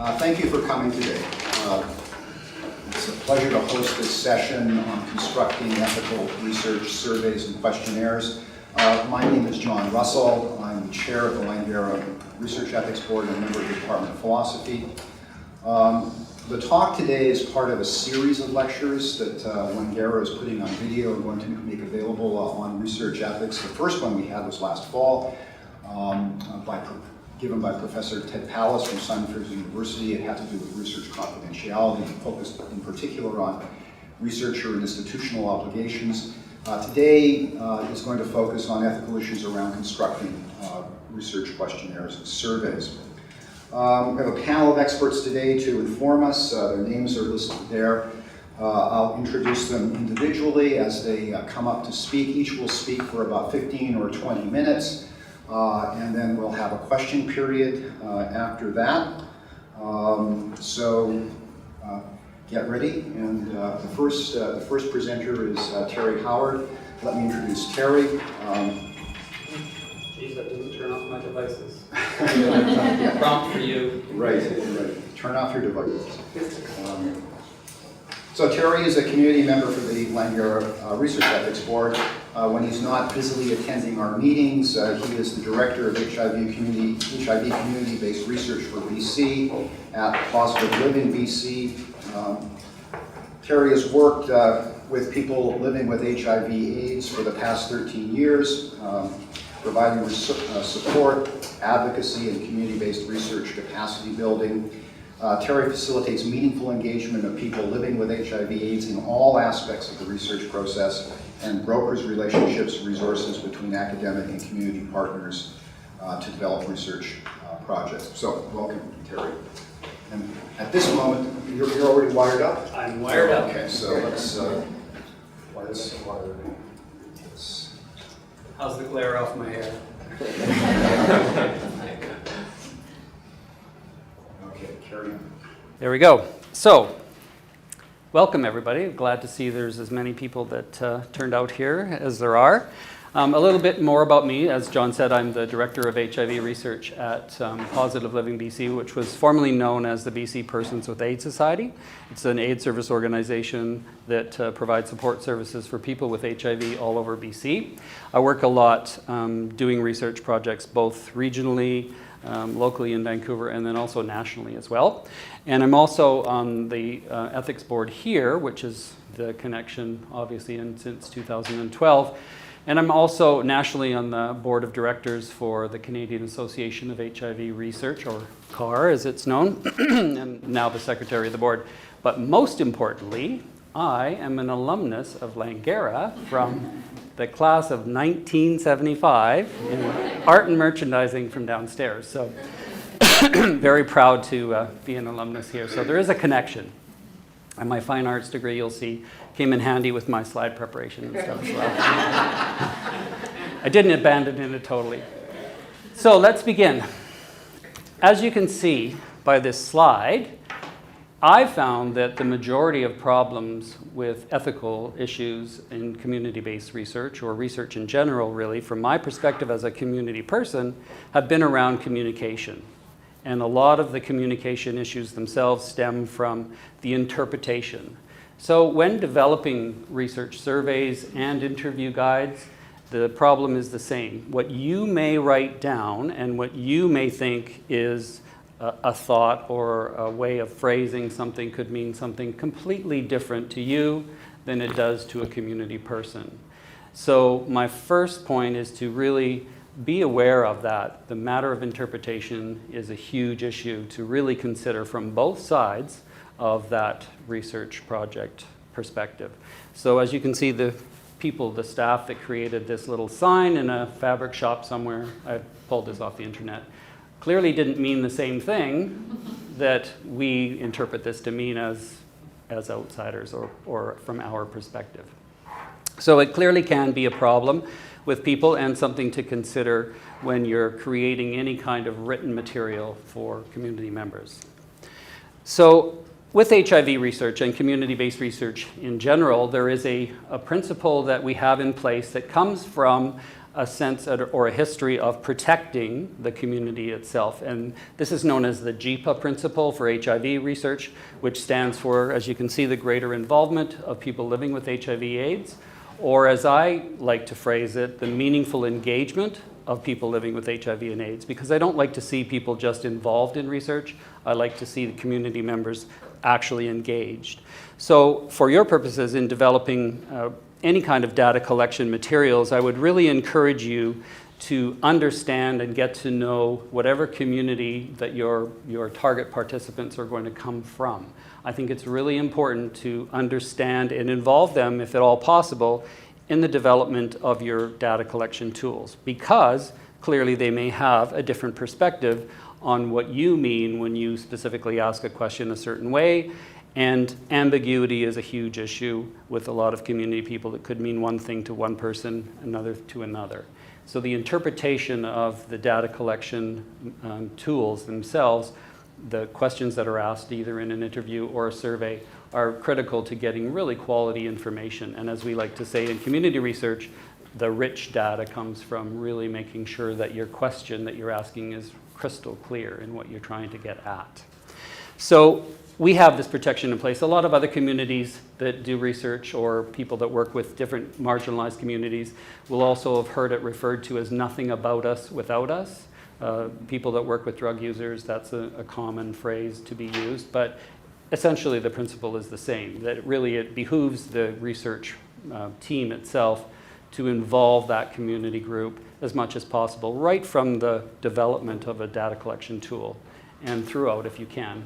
Thank you for coming today. It's a pleasure to host this session on constructing ethical research surveys and questionnaires. My name is John Russell. I'm the chair of the Langara Research Ethics Board and a member of the Department of Philosophy. The talk today is part of a series of lectures that Langara is putting on video and going to make available on research ethics. The first one we had was last fall, given by Professor Ted Pallas from Simon Fraser University. It had to do with research confidentiality and focused in particular on researcher and institutional obligations. Today is going to focus on ethical issues around constructing research questionnaires and surveys. We have a panel of experts today to inform us. Their names are listed there. I'll introduce them individually as they come up to speak. Each will speak for about 15 or 20 minutes. And then we'll have a question period after that. So get ready. And the first presenter is Terry Howard. Let me introduce Terry. Geez, that didn't turn off my devices. Prompt for you. Right. Turn off your devices. So Terry is a community member for the Langara Research Ethics Board. When he's not busily attending our meetings, he is the director of HIV community-based research for BC at Positive Living BC. Terry has worked with people living with HIV/AIDS for the past 13 years, providing support, advocacy, and community-based research capacity building. Terry facilitates meaningful engagement of people living with HIV/AIDS in all aspects of the research process and brokers relationships and resources between academic and community partners to develop research projects. So, welcome, Terry. And at this moment, you're already wired up? I'm wired up. Okay, so let's How's the glare off my hair? Okay, carry on. There we go. So, welcome everybody. Glad to see there's as many people that turned out here as there are. A little bit more about me. As John said, I'm the Director of HIV Research at Positive Living BC, which was formerly known as the BC Persons with AIDS Society. It's an AIDS service organization that provides support services for people with HIV all over BC. I work a lot doing research projects both regionally, locally in Vancouver, and then also nationally as well. And I'm also on the ethics board here, which is the connection obviously since 2012. And I'm also nationally on the board of directors for the Canadian Association of HIV Research, or CAR as it's known, and now the secretary of the board. But most importantly, I am an alumnus of Langara from the class of 1975 in art and merchandising from downstairs. So very proud to be an alumnus here. So there is a connection. And my fine arts degree, you'll see, came in handy with my slide preparation and stuff as well. I didn't abandon it totally. So let's begin. As you can see by this slide, I found that the majority of problems with ethical issues in community-based research, or research in general really, from my perspective as a community person, have been around communication. And a lot of the communication issues themselves stem from the interpretation. So when developing research surveys and interview guides, the problem is the same. What you may write down and what you may think is a thought or a way of phrasing something could mean something completely different to you than it does to a community person. So my first point is to really be aware of that. The matter of interpretation is a huge issue to really consider from both sides of that research project perspective. So as you can see, the staff that created this little sign in a fabric shop somewhere, I pulled this off the internet, clearly didn't mean the same thing that we interpret this to mean as outsiders or from our perspective. So it clearly can be a problem with people and something to consider when you're creating any kind of written material for community members. So with HIV research and community-based research in general, there is a principle that we have in place that comes from a sense or a history of protecting the community itself. And this is known as the GPA principle for HIV research, which stands for, as you can see, the greater involvement of people living with HIV/AIDS, or as I like to phrase it, the meaningful engagement of people living with HIV and AIDS, because I don't like to see people just involved in research. I like to see the community members actually engaged. So for your purposes in developing any kind of data collection materials, I would really encourage you to understand and get to know whatever community that your target participants are going to come from. I think it's really important to understand and involve them, if at all possible, in the development of your data collection tools, because clearly they may have a different perspective on what you mean when you specifically ask a question a certain way. And ambiguity is a huge issue with a lot of community people. It could mean one thing to one person, another to another. So the interpretation of the data collection tools themselves, the questions that are asked either in an interview or a survey, are critical to getting really quality information. And as we like to say in community research, the rich data comes from really making sure that your question that you're asking is crystal clear in what you're trying to get at. So we have this protection in place. A lot of other communities that do research or people that work with different marginalized communities will also have heard it referred to as nothing about us without us. People that work with drug users, that's a common phrase to be used, but essentially the principle is the same, that it behooves the research team itself to involve that community group as much as possible, right from the development of a data collection tool and throughout if you can.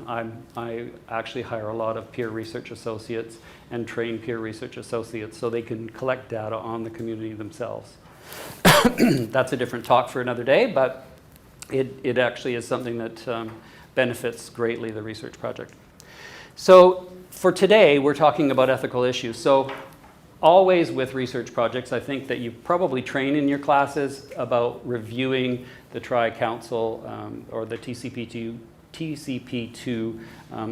I actually hire a lot of peer research associates and train peer research associates so they can collect data on the community themselves. That's a different talk for another day, but it actually is something that benefits greatly the research project. So for today, we're talking about ethical issues. So always with research projects, I think that you probably train in your classes about reviewing the Tri-Council or the TCP2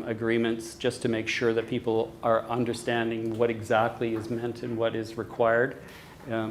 agreements, just to make sure that people are understanding what exactly is meant and what is required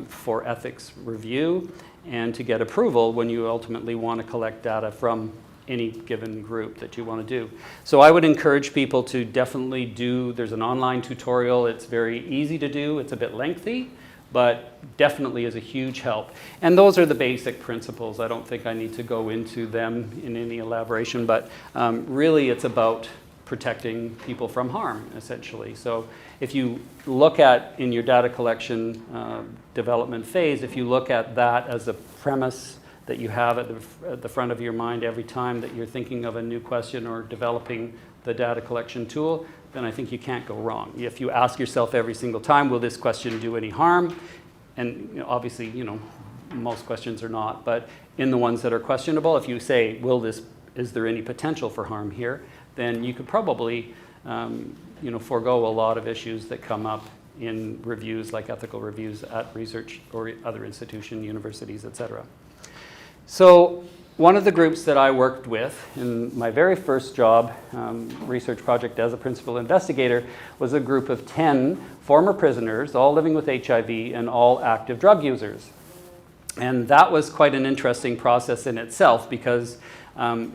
for ethics review, and to get approval when you ultimately want to collect data from any given group that you want to do. So I would encourage people to definitely there's an online tutorial. It's very easy to do. It's a bit lengthy, but definitely is a huge help. And those are the basic principles. I don't think I need to go into them in any elaboration, but really it's about protecting people from harm, essentially. So if you look at, in your data collection development phase, if you look at that as a premise that you have at the front of your mind every time that you're thinking of a new question or developing the data collection tool, then I think you can't go wrong. If you ask yourself every single time, will this question do any harm? And obviously, most questions are not, but in the ones that are questionable, if you say, is there any potential for harm here? Then you could probably, forego a lot of issues that come up in reviews, like ethical reviews at research or other institutions, universities, etc. So one of the groups that I worked with in my very first job, research project as a principal investigator, was a group of 10 former prisoners, all living with HIV and all active drug users. And that was quite an interesting process in itself, because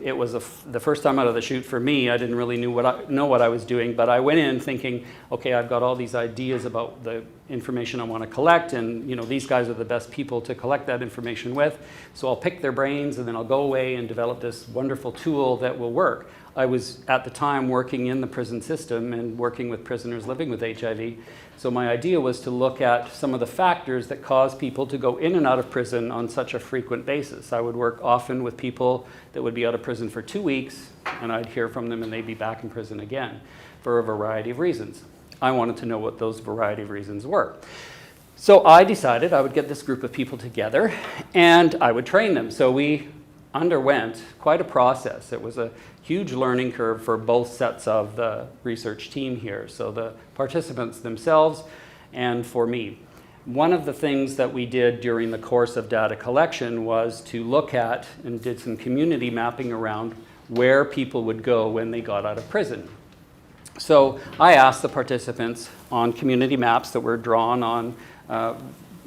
it was the first time out of the chute for me. I didn't really know what I was doing, but I went in thinking, okay, I've got all these ideas about the information I want to collect, and these guys are the best people to collect that information with, so I'll pick their brains and then I'll go away and develop this wonderful tool that will work. I was at the time working in the prison system and working with prisoners living with HIV, so my idea was to look at some of the factors that cause people to go in and out of prison on such a frequent basis. I would work often with people that would be out of prison for 2 weeks, and I'd hear from them and they'd be back in prison again for a variety of reasons. I wanted to know what those variety of reasons were. So I decided I would get this group of people together and I would train them. So we underwent quite a process. It was a huge learning curve for both sets of the research team here, so the participants themselves and for me. One of the things that we did during the course of data collection was to look at and did some community mapping around where people would go when they got out of prison. So I asked the participants on community maps that were drawn on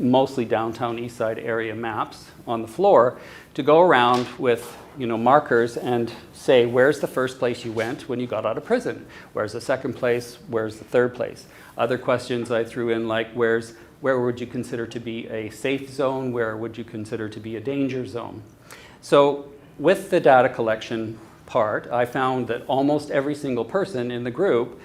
mostly downtown east side area maps on the floor to go around with markers and say, where's the first place you went when you got out of prison? Where's the second place? Where's the third place? Other questions I threw in, like where would you consider to be a safe zone? Where would you consider to be a danger zone? So with the data collection part, I found that almost every single person in the group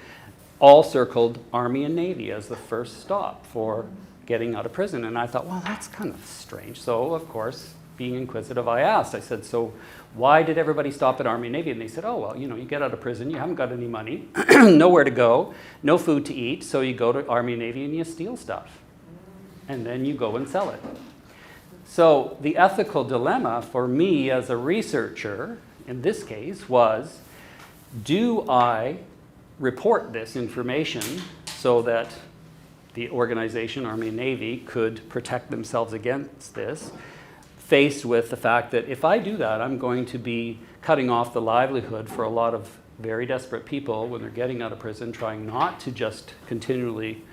all circled Army and Navy as the first stop for getting out of prison. And I thought, well, that's kind of strange. So, of course, being inquisitive, I asked. I said, so why did everybody stop at Army and Navy? And they said, oh, well, you get out of prison, you haven't got any money, nowhere to go, no food to eat, so you go to Army and Navy and you steal stuff. And then you go and sell it. So the ethical dilemma for me as a researcher, in this case, was, do I report this information so that the organization, Army and Navy, could protect themselves against this, faced with the fact that if I do that, I'm going to be cutting off the livelihood for a lot of very desperate people when they're getting out of prison, trying not to just continually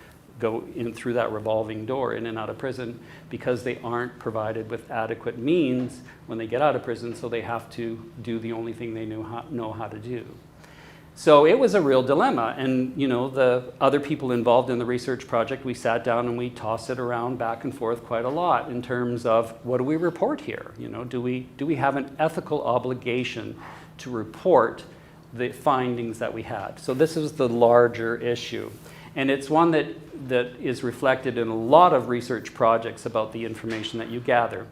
go in through that revolving door in and out of prison because they aren't provided with adequate means when they get out of prison, so they have to do the only thing they know how to do. So it was a real dilemma, and the other people involved in the research project, we sat down and we tossed it around back and forth quite a lot in terms of what do we report here? Do we have an ethical obligation to report the findings that we had? So this is the larger issue, and it's one that is reflected in a lot of research projects about the information that you gather.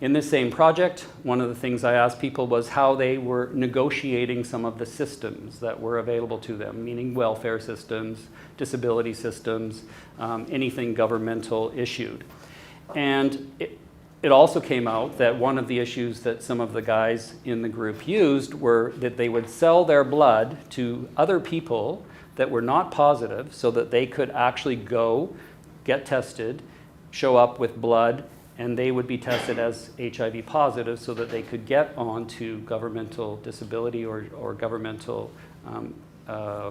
In this same project, one of the things I asked people was how they were negotiating some of the systems that were available to them, meaning welfare systems, disability systems, anything governmental issued. And it also came out that one of the issues that some of the guys in the group used were that they would sell their blood to other people that were not positive so that they could actually go, get tested, show up with blood, and they would be tested as HIV positive so that they could get onto governmental disability or governmental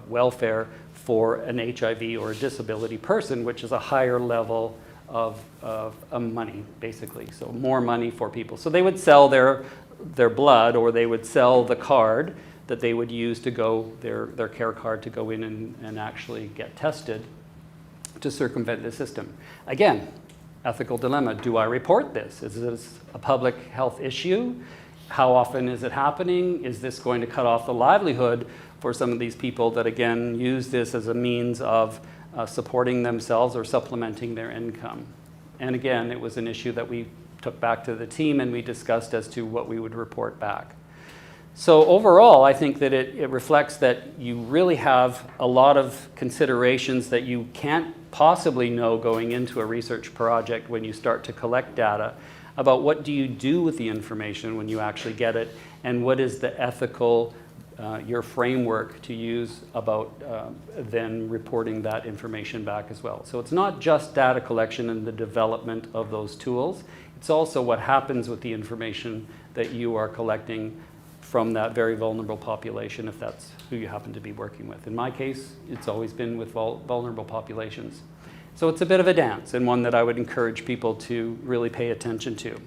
welfare for an HIV or a disability person, which is a higher level of money, basically. So more money for people. So they would sell their blood, or they would sell the card that they would use to go, their care card to go in and actually get tested to circumvent the system. Again, ethical dilemma. Do I report this? Is this a public health issue? How often is it happening? Is this going to cut off the livelihood for some of these people that, again, use this as a means of supporting themselves or supplementing their income? And again, it was an issue that we took back to the team and we discussed as to what we would report back. So overall, I think that it reflects that you really have a lot of considerations that you can't possibly know going into a research project when you start to collect data about what do you do with the information when you actually get it, and what is the ethical, your framework to use about then reporting that information back as well. So it's not just data collection and the development of those tools, it's also what happens with the information that you are collecting from that very vulnerable population, if that's who you happen to be working with. In my case, it's always been with vulnerable populations. So it's a bit of a dance, and one that I would encourage people to really pay attention to.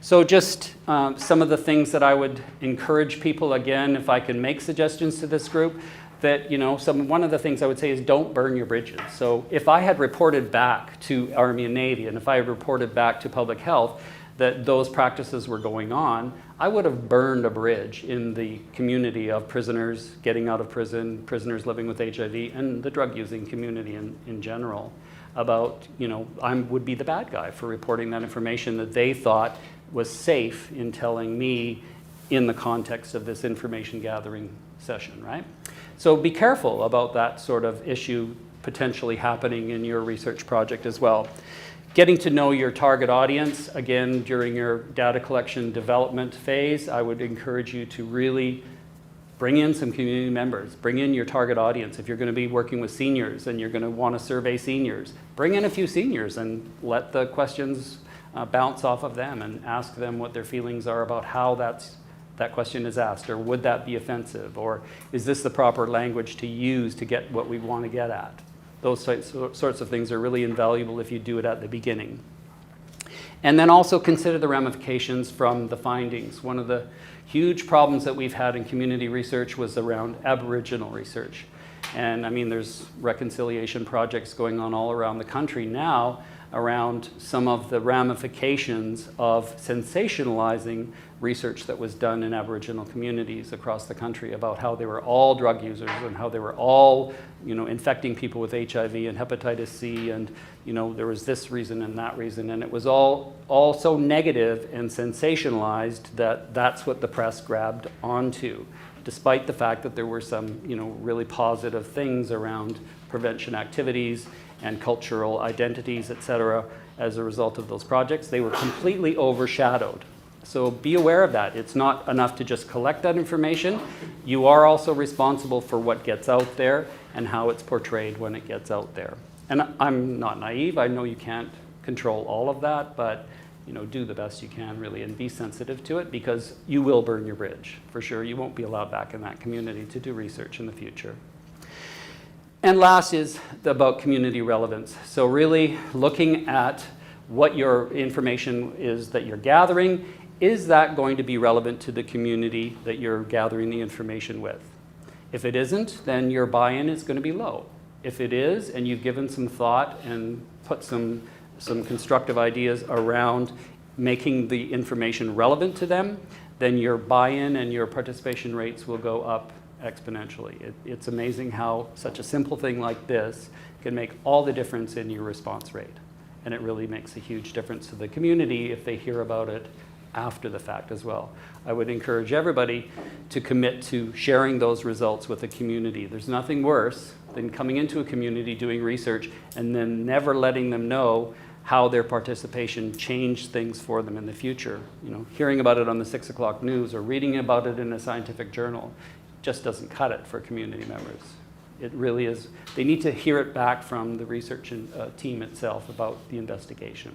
So just some of the things that I would encourage people, again, if I can make suggestions to this group, that one of the things I would say is don't burn your bridges. So if I had reported back to Army and Navy, and if I had reported back to public health that those practices were going on, I would have burned a bridge in the community of prisoners getting out of prison, prisoners living with HIV, and the drug-using community in general about, I would be the bad guy for reporting that information that they thought was safe in telling me in the context of this information gathering session, right? So be careful about that sort of issue potentially happening in your research project as well. Getting to know your target audience, again, during your data collection development phase, I would encourage you to really bring in some community members, bring in your target audience. If you're going to be working with seniors and you're going to want to survey seniors, bring in a few seniors and let the questions bounce off of them and ask them what their feelings are about how that question is asked, or would that be offensive, or is this the proper language to use to get what we want to get at? Those sorts of things are really invaluable if you do it at the beginning. And then also consider the ramifications from the findings. One of the huge problems that we've had in community research was around Aboriginal research. And I mean, there's reconciliation projects going on all around the country now around some of the ramifications of sensationalizing research that was done in Aboriginal communities across the country about how they were all drug users and how they were all, infecting people with HIV and hepatitis C, and there was this reason and that reason, and it was all so negative and sensationalized that that's what the press grabbed onto, despite the fact that there were some, really positive things around prevention activities and cultural identities, et cetera, as a result of those projects. They were completely overshadowed. So be aware of that. It's not enough to just collect that information. You are also responsible for what gets out there and how it's portrayed when it gets out there. And I'm not naive. I know you can't control all of that, but do the best you can really and be sensitive to it, because you will burn your bridge for sure. You won't be allowed back in that community to do research in the future. And last is about community relevance. So really looking at what your information is that you're gathering. Is that going to be relevant to the community that you're gathering the information with? If it isn't, then your buy-in is going to be low. If it is, and you've given some thought and put some constructive ideas around making the information relevant to them, then your buy-in and your participation rates will go up exponentially. It's amazing how such a simple thing like this can make all the difference in your response rate. And it really makes a huge difference to the community if they hear about it after the fact as well. I would encourage everybody to commit to sharing those results with the community. There's nothing worse than coming into a community doing research and then never letting them know how their participation changed things for them in the future. Hearing about it on the 6 o'clock news or reading about it in a scientific journal just doesn't cut it for community members. It really is. They need to hear it back from the research team itself about the investigation.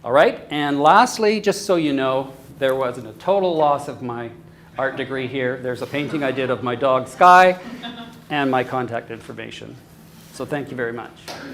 All right, and lastly, just so you know, there wasn't a total loss of my art degree here. There's a painting I did of my dog Sky and my contact information. So thank you very much.